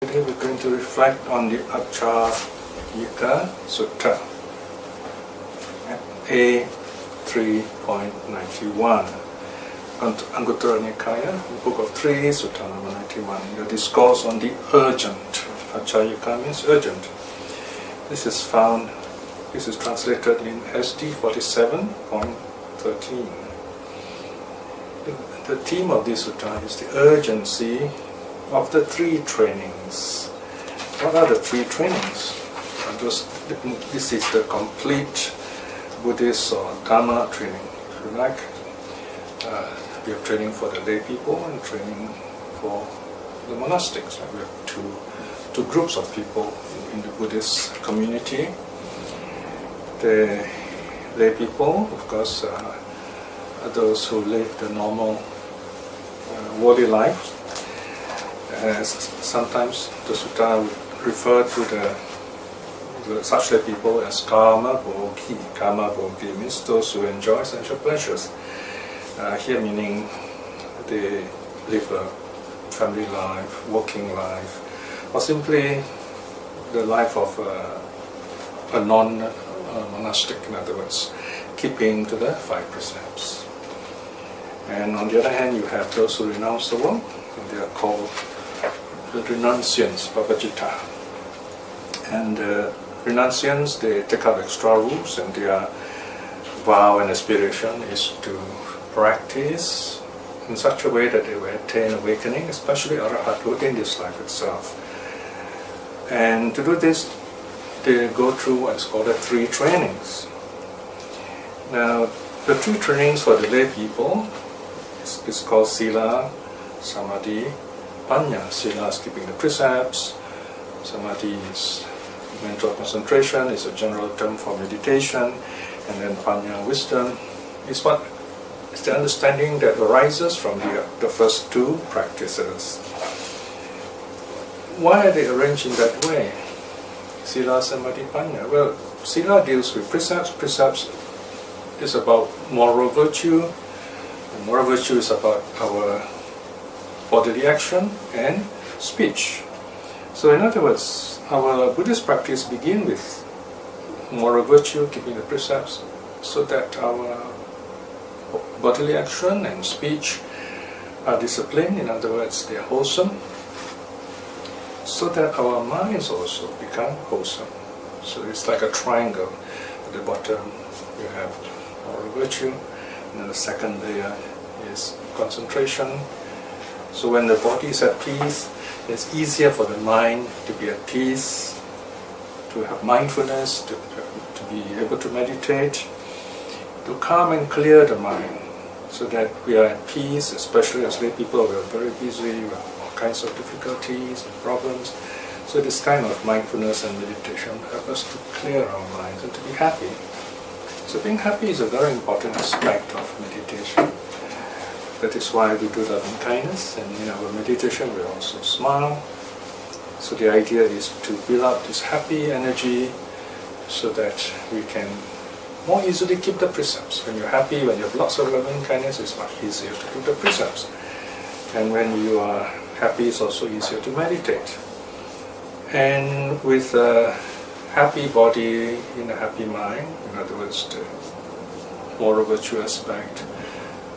Today we're going to reflect on the Acharayika Sutta, A 3.91, Anguttara Nikaya, Book of 3, Sutta number 91, the discourse on the urgent. Acharayika means urgent. This is translated in SD 47.13. The theme of this sutta is the urgency of the three trainings. What are the three trainings? This is the complete Buddhist or Dharma training, if you like. We have training for the lay people and training for the monastics. We have two groups of people in the Buddhist community. The lay people, of course, are those who live the normal worldly life. Sometimes the sutta would refer to such lay people as karma bhogi. Karma bhogi means those who enjoy sensual pleasures. Here meaning they live a family life, working life, or simply the life of a non-monastic, in other words, keeping to the 5 precepts. And on the other hand, you have those who renounce the world, and they are called the renunciants, Vavajita. And renunciants, they take up extra rules, and their vow and aspiration is to practice in such a way that they will attain awakening, especially Arahathood in this life itself. And to do this, they go through what's called the 3 trainings. Now, the 3 trainings for the lay people is called Sila, Samadhi, Panya. Sila is keeping the precepts, Samadhi is mental concentration, is a general term for meditation, and then Panya, wisdom, is the understanding that arises from the first 2 practices. Why are they arranged in that way? Sila, Samadhi, Panya. Well, Sila deals with precepts. Precepts is about moral virtue. And moral virtue is about our bodily action and speech. So in other words, our Buddhist practice begins with moral virtue, keeping the precepts, so that our bodily action and speech are disciplined. In other words, they are wholesome, so that our minds also become wholesome. So it's like a triangle. At the bottom you have moral virtue, and then the second layer is concentration. So when the body is at peace, it's easier for the mind to be at peace, to have mindfulness, to be able to meditate, to calm and clear the mind, so that we are at peace, especially as lay people. We are very busy with all kinds of difficulties and problems. So this kind of mindfulness and meditation help us to clear our minds and to be happy. So being happy is a very important aspect of meditation. That is why we do loving kindness, and in our meditation we also smile. So the idea is to build up this happy energy so that we can more easily keep the precepts. When you're happy, when you have lots of loving kindness, it's much easier to keep the precepts. And when you are happy, it's also easier to meditate. And with a happy body in a happy mind, in other words, the moral virtue aspect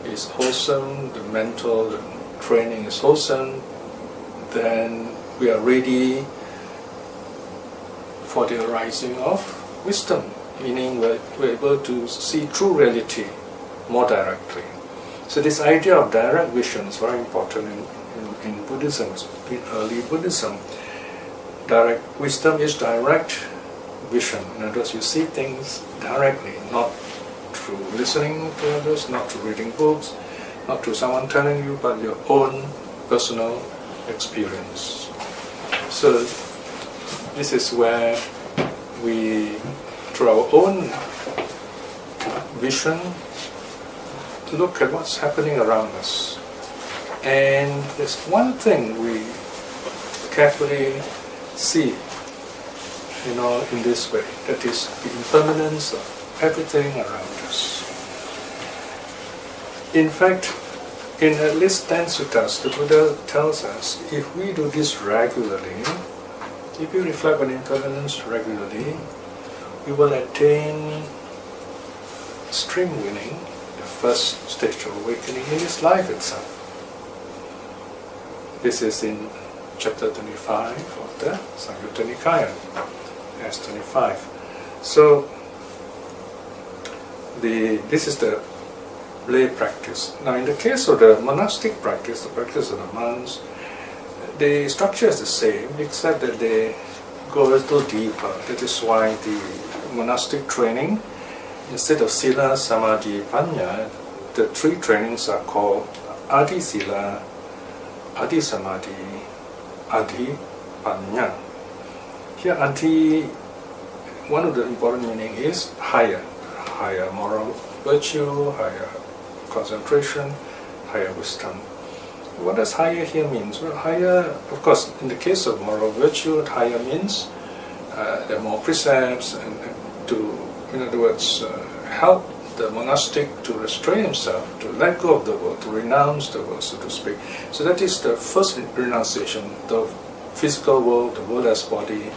is wholesome, the mental training is wholesome, then we are ready for the arising of wisdom, meaning we're able to see true reality more directly. So this idea of direct vision is very important in Buddhism, in early Buddhism. Direct wisdom is direct vision. In other words, you see things directly, not through listening to others, not through reading books, not through someone telling you, but your own personal experience. So this is where we, through our own vision, look at what's happening around us. And there's one thing we carefully see, in this way, that is the impermanence of everything around us. In fact, in at least 10 suttas, the Buddha tells us if we do this regularly, if you reflect on impermanence regularly, we will attain stream winning, the first stage of awakening in this life itself. This is in chapter 25 of the Samyutta Nikaya, as 25. So, this is the lay practice. Now, in the case of the monastic practice, the practice of the monks, the structure is the same, except that they go a little deeper. That is why the monastic training, instead of Sila, Samadhi, Panya, the three trainings are called Adi Sila, Adi Samadhi, Adi Panya. Here, Adi, one of the important meaning is higher moral virtue, higher concentration, higher wisdom. What does higher here means? Well, higher, of course, in the case of moral virtue, higher means there are more precepts and to, in other words, help the monastic to restrain himself, to let go of the world, to renounce the world, so to speak. So that is the first renunciation, the physical world, the world as body,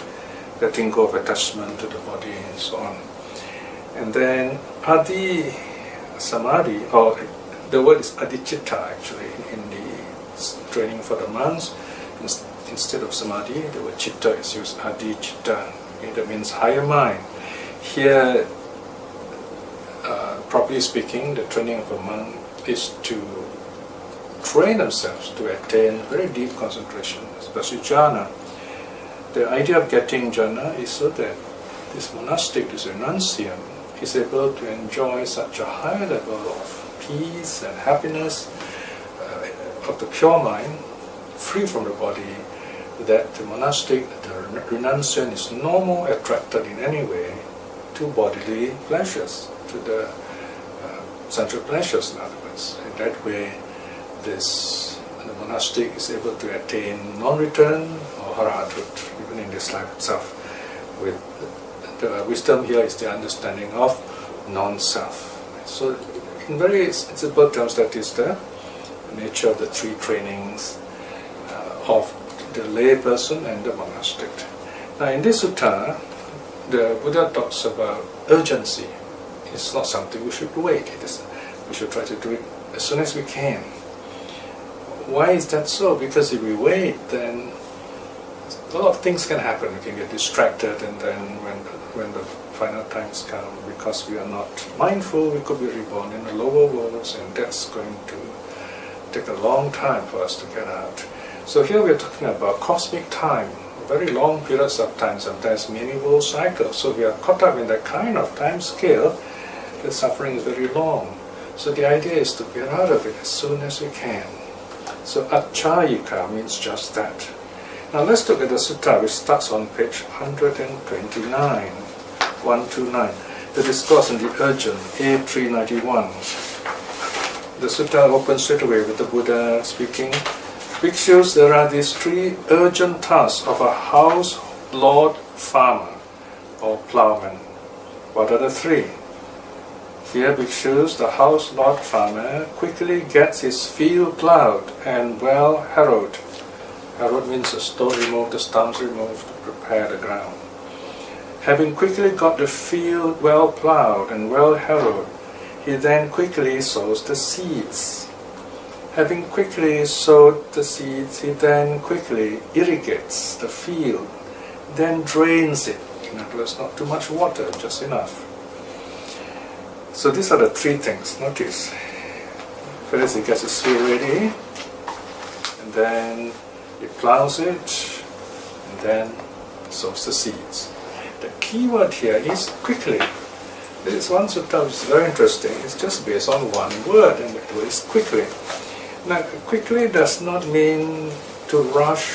letting go of attachment to the body and so on. And then Adi Samadhi, or the word is Adichitta actually, in the training for the monks. Instead of Samadhi, the word Chitta is used, Adichitta. That means higher mind. Here, properly speaking, the training of a monk is to train themselves to attain very deep concentration, especially jhana. The idea of getting jhana is so that this monastic, this renunciant, is able to enjoy such a high level of peace and happiness of the pure mind, free from the body, that the monastic, the renunciant, is no more attracted in any way to bodily pleasures, to the sensual pleasures, in other words. In that way, the monastic is able to attain non-return or arahathood, even in this life itself. With the wisdom here is the understanding of non-self. So, in very simple terms, that is the nature of the three trainings of the lay person and the monastic. Now, in this sutta, the Buddha talks about urgency. It's not something we should wait. We should try to do it as soon as we can. Why is that so? Because if we wait, then a lot of things can happen. We can get distracted, and then when the final times come, because we are not mindful, we could be reborn in the lower worlds, and that's going to take a long time for us to get out. So here we're talking about cosmic time, very long periods of time, sometimes many world cycles. So we are caught up in that kind of time scale. The suffering is very long. So the idea is to get out of it as soon as we can. So Achayika means just that. Now let's look at the sutta, which starts on page 129, 129. The discourse on the urgent, A391. The sutta opens straight away with the Buddha speaking. Bhikshus, there are these three urgent tasks of a house lord farmer or plowman. What are the three? Here, bhikshus, the house lord farmer quickly gets his field plowed and well harrowed. Harrowed means the stone removed, the stumps removed to prepare the ground. Having quickly got the field well plowed and well harrowed, he then quickly sows the seeds. Having quickly sowed the seeds, he then quickly irrigates the field, then drains it. In other words, not too much water, just enough. So these are the three things. Notice. First, he gets his field ready, and then he plows it, and then sows the seeds. The key word here is quickly. There is one sutta which is very interesting. It's just based on one word, and the word is quickly. Now, quickly does not mean to rush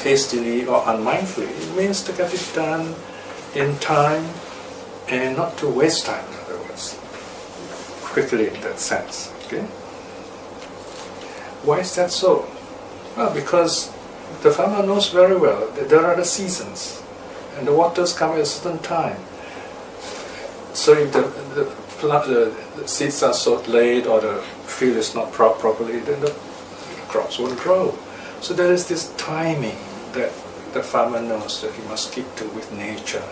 hastily or unmindfully. It means to get it done in time and not to waste time, in other words. Quickly in that sense. Okay? Why is that so? Well, because the farmer knows very well that there are the seasons and the waters come at a certain time. So if the seeds are sowed late or the field is not properly, then the crops won't grow. So there is this timing that the farmer knows that he must keep to with nature.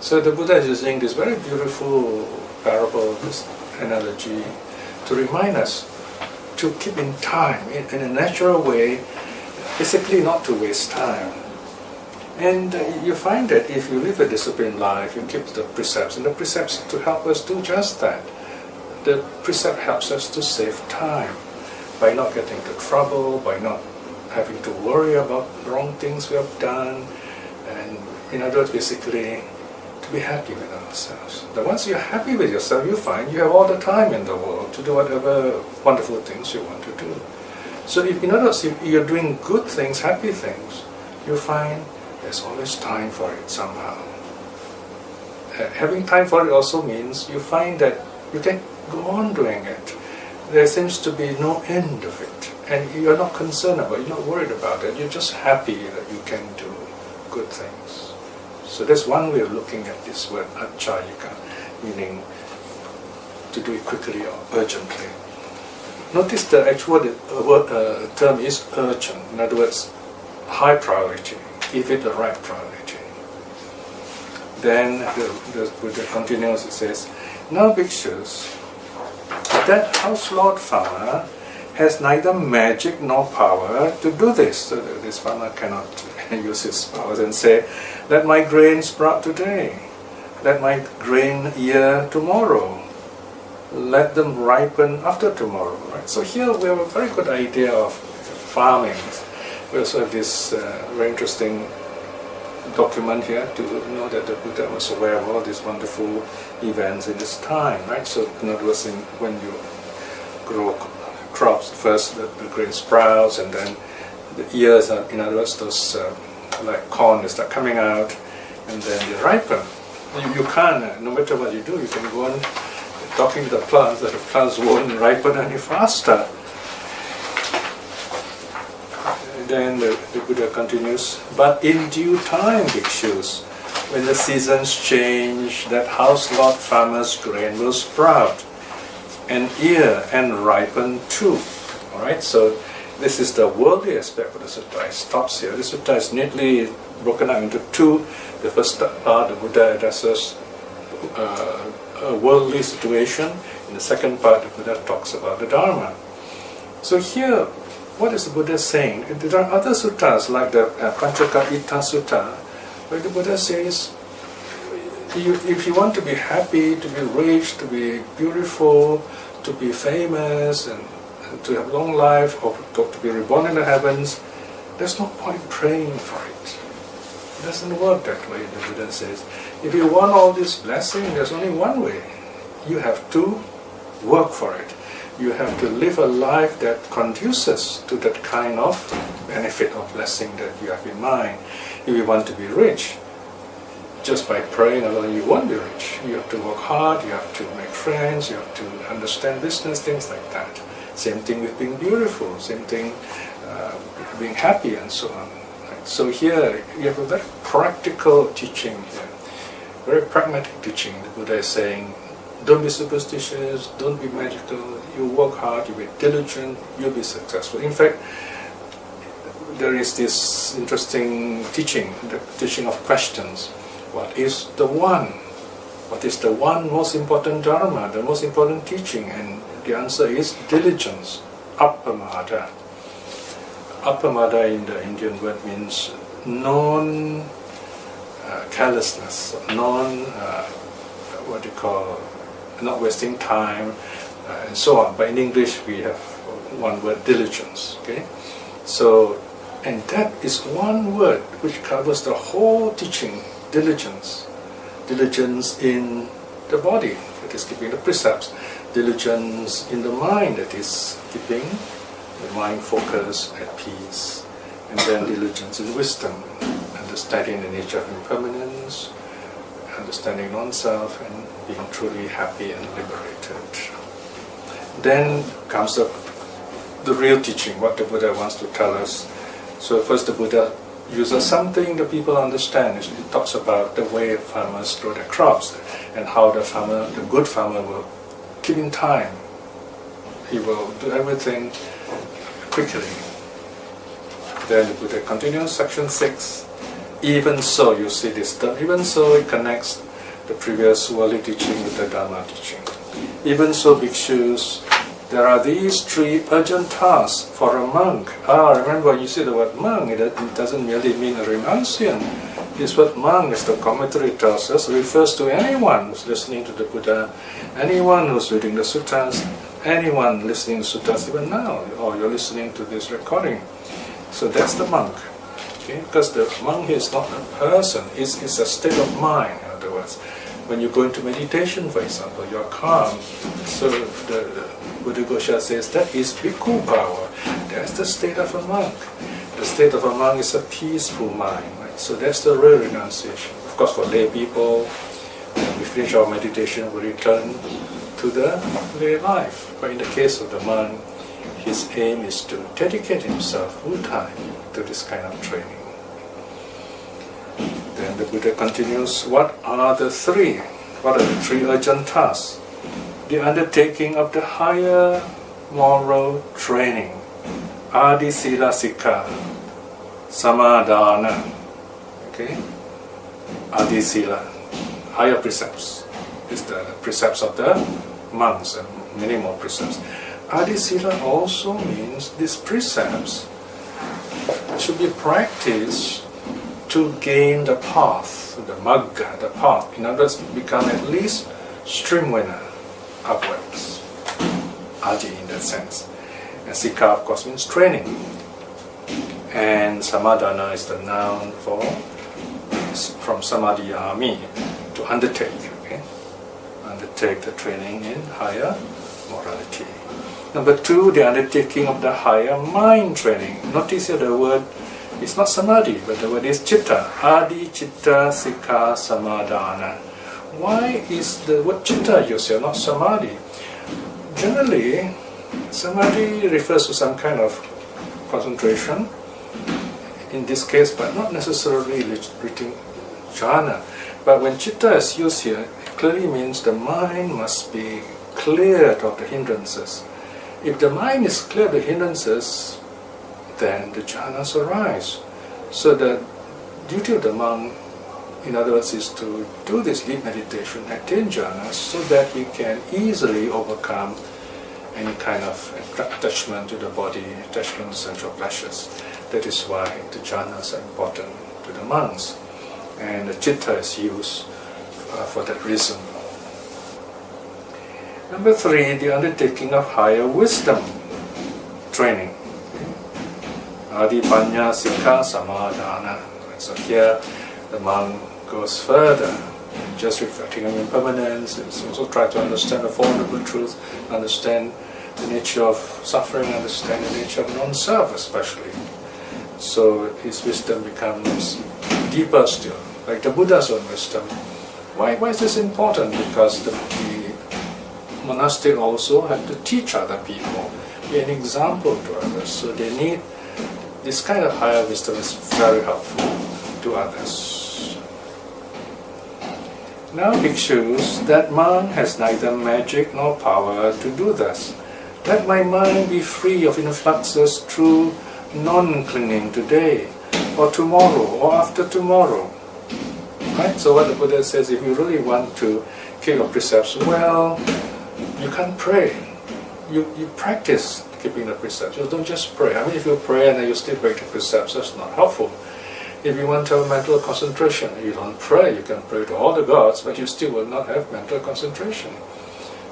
So the Buddha is using this very beautiful parable, this analogy, to remind us to keep in time, in a natural way, basically not to waste time. And you find that if you live a disciplined life, you keep the precepts, and the precepts to help us do just that. The precept helps us to save time by not getting into trouble, by not having to worry about wrong things we have done, and in other words, basically, to be happy with ourselves. That once you're happy with yourself, you find you have all the time in the world to do whatever wonderful things you want to do. So if, in other words, if you're doing good things, happy things, you find there's always time for it somehow. Having time for it also means you find that you can go on doing it. There seems to be no end of it. And you're not concerned about it, you're not worried about it. You're just happy that you can do good things. So that's one way of looking at this word achayika, meaning to do it quickly or urgently. Notice the actual term is urgent. In other words, high priority. Give it the right priority. Then the Buddha continues, it says, "Now bhikshus, that house lord farmer has neither magic nor power to do this." So this farmer cannot use his powers and say, "Let my grain sprout today, let my grain ear tomorrow, let them ripen after tomorrow." Right? So here we have a very good idea of farming. We also have this very interesting document here to know that the Buddha was aware of all these wonderful events in his time, right? So in other words, when you grow crops, first the grain sprouts, and then the ears are, in other words, those like corn, they start coming out, and then they ripen. You can't, no matter what you do, you can go on talking to the plants, that the plants won't ripen any faster. Then the Buddha continues, "But in due time, bhikshus, when the seasons change, that house lord farmer's grain will sprout and ear and ripen too." Alright, so this is the worldly aspect of the sutta. It stops here. The sutta is neatly broken up into two. The first part, the Buddha addresses a worldly situation. In the second part, the Buddha talks about the Dharma. So here, what is the Buddha saying? There are other suttas like the Panchaka Itta Sutta, where the Buddha says, if you want to be happy, to be rich, to be beautiful, to be famous, and to have long life, or to be reborn in the heavens, there's no point praying for it. It doesn't work that way, the Buddha says. If you want all this blessing, there's only one way. You have to work for it. You have to live a life that conduces to that kind of benefit or blessing that you have in mind. If you want to be rich, just by praying alone you won't be rich. You have to work hard, you have to make friends, you have to understand business, things like that. Same thing with being beautiful, same thing being happy and so on. Right? So here you have a very practical teaching here, very pragmatic teaching. The Buddha is saying, don't be superstitious, don't be magical, you work hard, you be diligent, you'll be successful. In fact, there is this interesting teaching, the teaching of questions. What is the one? What is the one most important dharma, the most important teaching? And the answer is diligence, appamada. Appamada in the Indian word means non-carelessness, not wasting time, and so on. But in English we have one word, diligence. Okay, so, and that is one word which covers the whole teaching. Diligence. Diligence in the body, that is keeping the precepts. Diligence in the mind, that is keeping the mind focused at peace. And then diligence in wisdom, understanding the nature of impermanence, understanding non-self, and being truly happy and liberated. Then comes the real teaching, what the Buddha wants to tell us. So first the Buddha uses something that people understand. It talks about the way farmers grow their crops and how the good farmer will keep in time. He will do everything quickly. Then the Buddha continues, section 6. Even so, you see this term, even so it connects the previous worldly teaching with the Dharma teaching. Even so, bhikshus, there are these 3 urgent tasks for a monk. Remember, you see the word monk, it doesn't merely mean a renunciant. This word monk, as the commentary tells us, refers to anyone who's listening to the Buddha, anyone who's reading the suttas, anyone listening to suttas even now, or you're listening to this recording. So that's the monk. Okay? Because the monk is not a person, it's a state of mind, in other words. When you go into meditation, for example, you're calm. So the Buddha Ghosha says that is bhikkhu power. That's the state of a monk. The state of a monk is a peaceful mind. Right? So that's the real renunciation. Of course, for lay people, when we finish our meditation, we return to the lay life. But in the case of the monk, his aim is to dedicate himself full time to this kind of training. Then the Buddha continues, what are the 3 urgent tasks? The undertaking of the higher moral training, Adi Sila Sikha, Samadhana, okay? Adi Sila, higher precepts, is the precepts of the monks and many more precepts. Adi Sila also means these precepts should be practiced to gain the path, the magga, the path. In other words, become at least stream winner upwards. Adi in that sense. And Sikha, of course, means training. And Samadhana is the noun for, from Samadhiyami, to undertake. Okay? Undertake the training in higher morality. Number 2, the undertaking of the higher mind training. Notice here the word, it's not samadhi, but the word is chitta. Adi chitta sikha samadhana. Why is the word chitta used here, not samadhi? Generally, samadhi refers to some kind of concentration, in this case, but not necessarily reaching jhana. But when chitta is used here, it clearly means the mind must be cleared of the hindrances. If the mind is clear of the hindrances, then the jhanas arise. So the duty of the monk, in other words, is to do this deep meditation, attain jhanas, so that we can easily overcome any kind of attachment to the body, attachment to sensual pleasures. That is why the jhanas are important to the monks. And the chitta is used for that reason. Number 3, the undertaking of higher wisdom training. Adi Panya Sikha Samadhana. So here the monk goes further, just reflecting on impermanence. It's also try to understand the Four Noble Truths, understand the nature of suffering, understand the nature of non-self especially. So his wisdom becomes deeper still, like the Buddha's own wisdom. Why is this important? Because the monastic also have to teach other people, be an example to others. So they need this kind of higher wisdom is very helpful to others. Now, bhikshus, that monk has neither magic nor power to do thus. Let my mind be free of influxes through non-clinging today, or tomorrow, or after tomorrow. Right? So what the Buddha says, if you really want to keep your precepts well, you can't pray. You practice keeping the precepts. You don't just pray. I mean, if you pray and then you still break the precepts, that's not helpful. If you want to have mental concentration, you don't pray. You can pray to all the gods, but you still will not have mental concentration.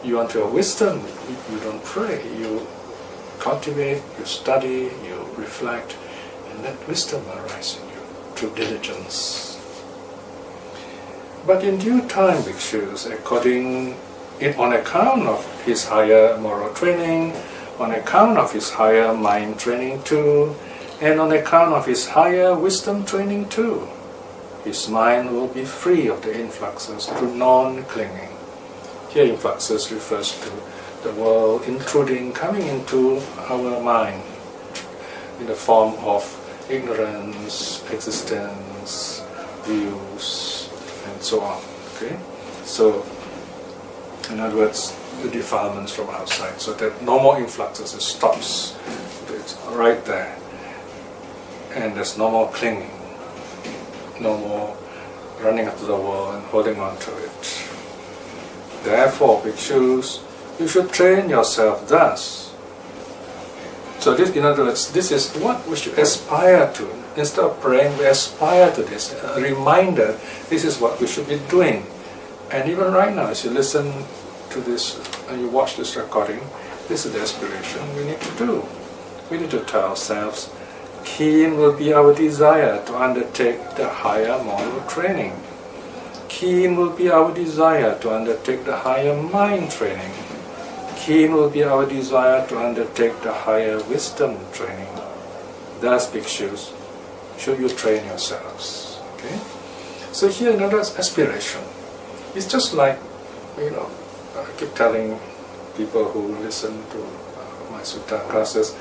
You want to have wisdom, you don't pray. You cultivate, you study, you reflect, and let wisdom arise in you through diligence. But in due time, bhikshus, on account of his higher moral training, on account of his higher mind training too, and on account of his higher wisdom training too, his mind will be free of the influxes through non-clinging. Here influxes refers to the world intruding, coming into our mind in the form of ignorance, existence, views, and so on. Okay, so in other words, the defilements from outside, so that no more influxes. It stops. It's right there, and there's no more clinging, no more running after the world and holding on to it. Therefore, bhikshus, you should train yourself thus. So this, in other words, this is what we should aspire to. Instead of praying, we aspire to this. A reminder, this is what we should be doing. And even right now, as you listen to this and you watch this recording, this is the aspiration we need to do. We need to tell ourselves, keen will be our desire to undertake the higher moral training. Keen will be our desire to undertake the higher mind training. Keen will be our desire to undertake the higher wisdom training. Thus, bhikshus, should you train yourselves. Okay? So here another aspiration. It's just like, I keep telling people who listen to my sutta classes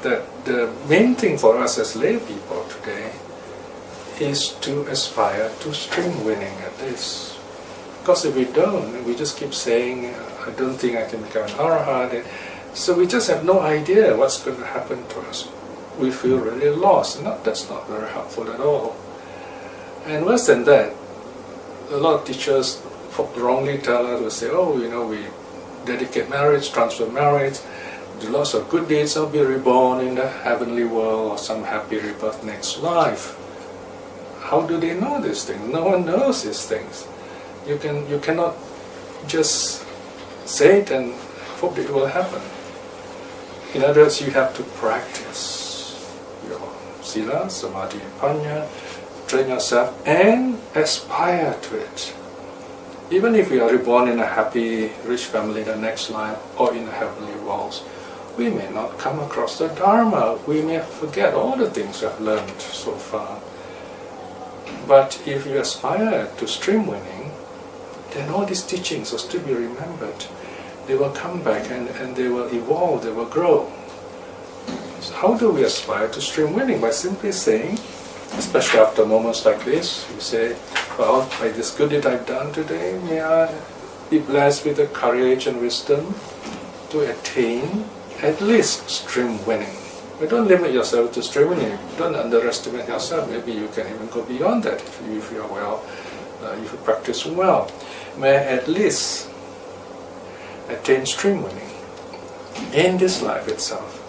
that the main thing for us as lay people today is to aspire to stream winning at least. Because if we don't, we just keep saying, I don't think I can become an arahant. So we just have no idea what's going to happen to us. We feel really lost. That's not very helpful at all. And worse than that, a lot of teachers wrongly tell us, we say, we dedicate marriage, transfer marriage, do lots of good deeds, I'll be reborn in the heavenly world or some happy rebirth next life. How do they know these things? No one knows these things. You cannot just say it and hope that it will happen. In other words, you have to practice your sila, samadhi, panya, train yourself and aspire to it. Even if we are reborn in a happy, rich family in the next life or in the heavenly worlds, we may not come across the Dharma. We may forget all the things we have learned so far. But if you aspire to stream winning, then all these teachings will still be remembered. They will come back and they will evolve, they will grow. So how do we aspire to stream winning? By simply saying, especially after moments like this, you say, well, by this good deed I've done today, may I be blessed with the courage and wisdom to attain at least stream winning. But don't limit yourself to stream winning. Don't underestimate yourself. Maybe you can even go beyond that if you are well, if you practice well. May I at least attain stream winning in this life itself.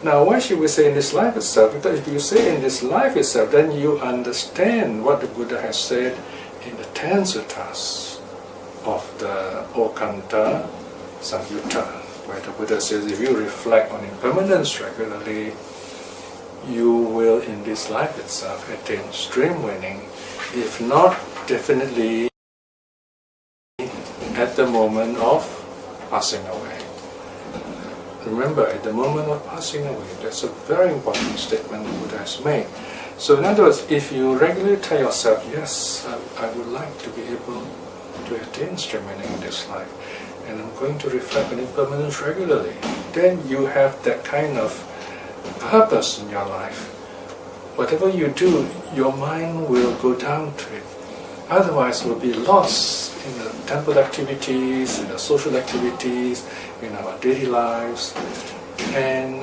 Now, why should we say in this life itself? Because if you say in this life itself, then you understand what the Buddha has said in the 10 suttas of the Okanta Samyutta, where the Buddha says if you reflect on impermanence regularly, you will in this life itself attain stream winning, if not definitely at the moment of passing away. Remember, at the moment of passing away, that's a very important statement the Buddha has made. So in other words, if you regularly tell yourself, yes, I would like to be able to attain stream winning in this life, and I'm going to reflect on impermanence regularly, then you have that kind of purpose in your life. Whatever you do, your mind will go down to it. Otherwise, we'll be lost in the temple activities, in the social activities, in our daily lives. And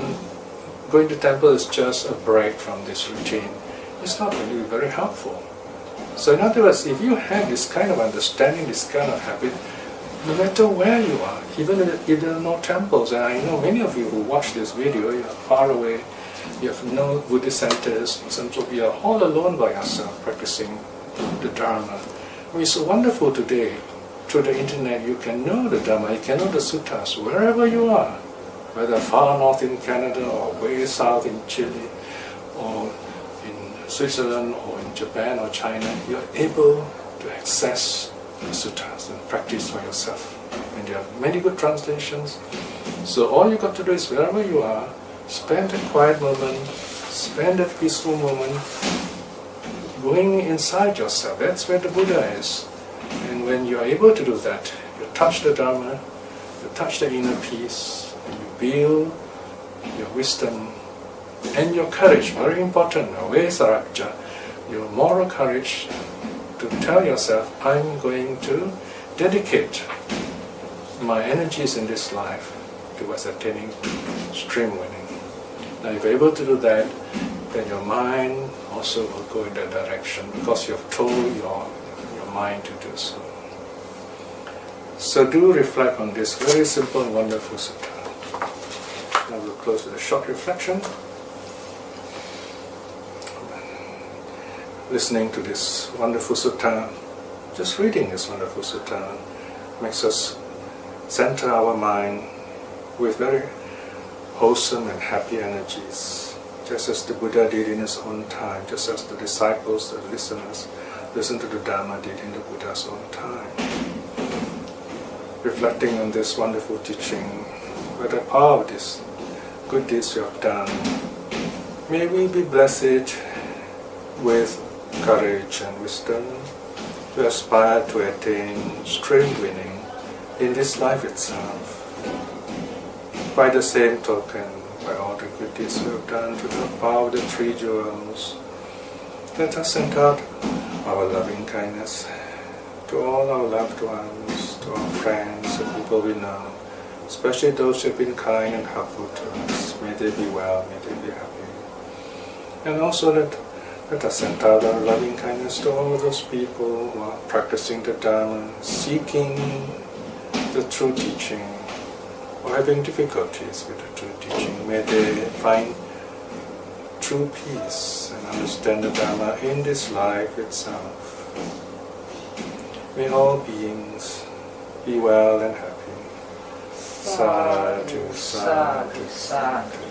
going to temple is just a break from this routine. It's not going to be very helpful. So in other words, if you have this kind of understanding, this kind of habit, no matter where you are, even if there are no temples, and I know many of you who watch this video, you are far away, you have no Buddhist centers, so you are all alone by yourself practicing the Dharma. I mean, it's so wonderful today. Through the internet, you can know the Dharma, you can know the suttas wherever you are, whether far north in Canada or way south in Chile or in Switzerland or in Japan or China. You're able to access the suttas and practice for yourself. And there are many good translations. So all you got to do is wherever you are, spend a quiet moment, spend a peaceful moment, going inside yourself. That's where the Buddha is. And when you are able to do that, you touch the Dharma, you touch the inner peace, and you build your wisdom And your courage, very important, Vesaraja, your moral courage to tell yourself, I'm going to dedicate my energies in this life towards attaining stream winning. Now if you're able to do that, then your mind also will go in that direction because you have told your mind to do so. So do reflect on this very simple and wonderful sutta. Now we'll close with a short reflection. Listening to this wonderful sutta, just reading this wonderful sutta makes us center our mind with very wholesome and happy energies, just as the Buddha did in his own time, just as the disciples, the listeners, listened to the Dhamma did in the Buddha's own time. Reflecting on this wonderful teaching, by the power of this good deeds we have done, may we be blessed with courage and wisdom to aspire to attain stream winning in this life itself. By the same token, by all the good deeds we have done, to the power of the three jewels, let us send out our loving kindness to all our loved ones, to our friends and people we know, especially those who have been kind and helpful to us. May they be well, may they be happy. And also let us send out our loving kindness to all those people who are practicing the Dharma, seeking the true teaching, or having difficulties with the true teaching. May they find true peace and understand the Dharma in this life itself. May all beings be well and happy. Sadhu, sadhu, sadhu.